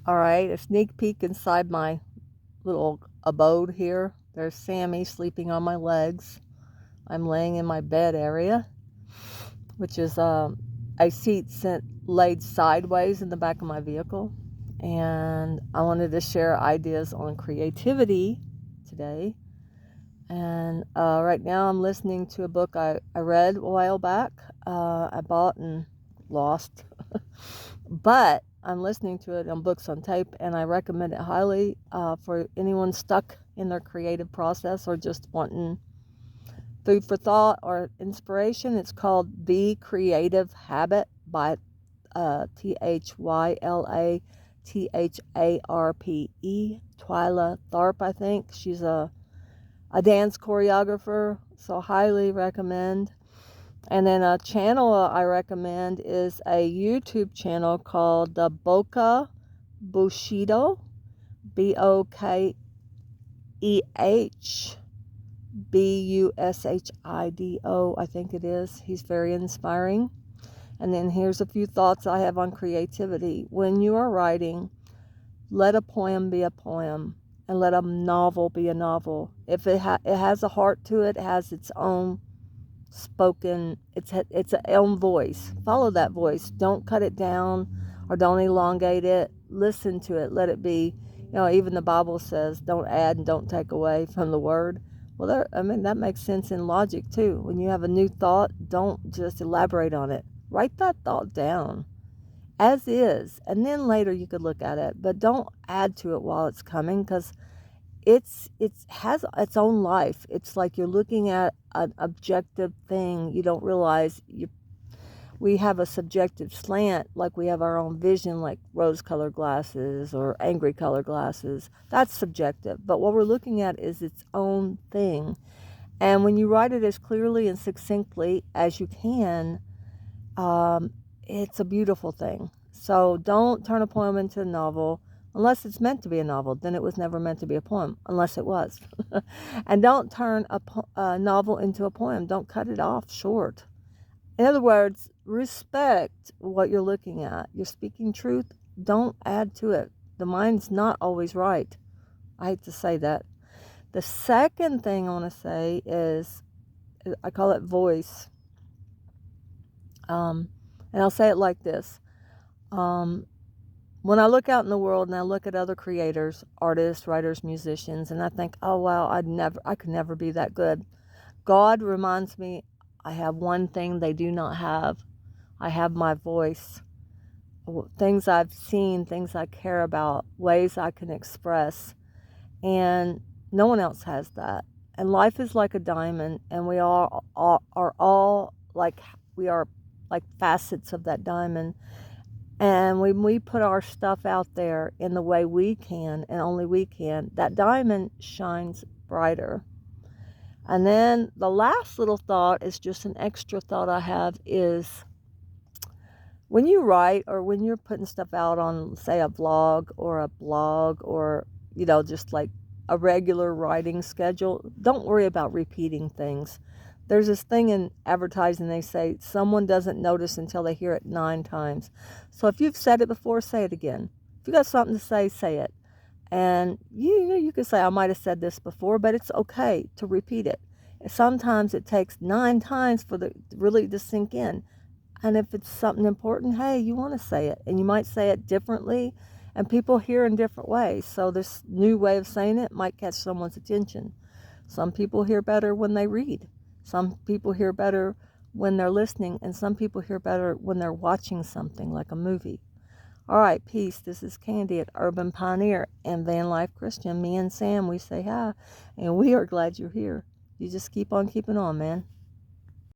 All right, a sneak peek inside my little abode here. There's Sammy sleeping on my legs. I'm laying in my bed area, which is a seat laid sideways in the back of my vehicle. And I wanted to share ideas on creativity today. And right now I'm listening to a book I read a while back. I bought and lost. But I'm listening to it on Books on Tape, and I recommend it highly for anyone stuck in their creative process or just wanting food for thought or inspiration. It's called The Creative Habit by Thyla Tharpe, Twyla Tharp, I think. She's a dance choreographer, so highly recommend. And then a channel I recommend is a YouTube channel called the Boka Bushido, Bokehbushido, I think it is. He's very inspiring. And then here's a few thoughts I have on creativity. When you are writing, let a poem be a poem, and let a novel be a novel. If it has a heart to it, it has its own spoken, it's its own voice. Follow that voice. Don't cut it down or don't elongate it. Listen to it. Let it be. Even the Bible says, don't add and don't take away from the word. Well, that makes sense in logic too. When you have a new thought, don't just elaborate on it. Write that thought down as is, and then later you could look at it, but don't add to it while it's coming, because it has its own life. It's like you're looking at an objective thing. You don't realize we have a subjective slant, like we have our own vision, like rose-colored glasses or angry colored glasses. That's subjective, but what we're looking at is its own thing. And when you write it as clearly and succinctly as you can, it's a beautiful thing. So don't turn a poem into a novel unless it's meant to be a novel. Then it was never meant to be a poem, unless it was. And don't turn a novel into a poem. Don't cut it off short. In other words, respect what you're looking at. You're speaking truth. Don't add to it. The mind's not always right. I hate to say that. The second thing I want to say is, I call it voice. And I'll say it like this. When I look out in the world and I look at other creators, artists, writers, musicians, and I think, oh wow, I could never be that good. God reminds me, I have one thing they do not have. I have my voice. Things I've seen, things I care about, ways I can express. And no one else has that. And life is like a diamond, and we are all like, we are like facets of that diamond. And when we put our stuff out there in the way we can, and only we can, that diamond shines brighter. And then the last little thought is just an extra thought I have is, when you write or when you're putting stuff out on, say, a vlog or a blog, or, just like a regular writing schedule, don't worry about repeating things. There's this thing in advertising, they say someone doesn't notice until they hear it 9 times. So if you've said it before, say it again. If you got something to say it. And you can say, I might have said this before, but it's okay to repeat it. Sometimes it takes 9 times for the really to sink in. And if it's something important, hey, you want to say it. And you might say it differently, and people hear in different ways. So this new way of saying it might catch someone's attention. Some people hear better when they read. Some people hear better when they're listening, and some people hear better when they're watching something like a movie. All right, peace. This is Candy at Urban Pioneer and Van Life Christian. Me and Sam, we say hi, and we are glad you're here. You just keep on keeping on, man.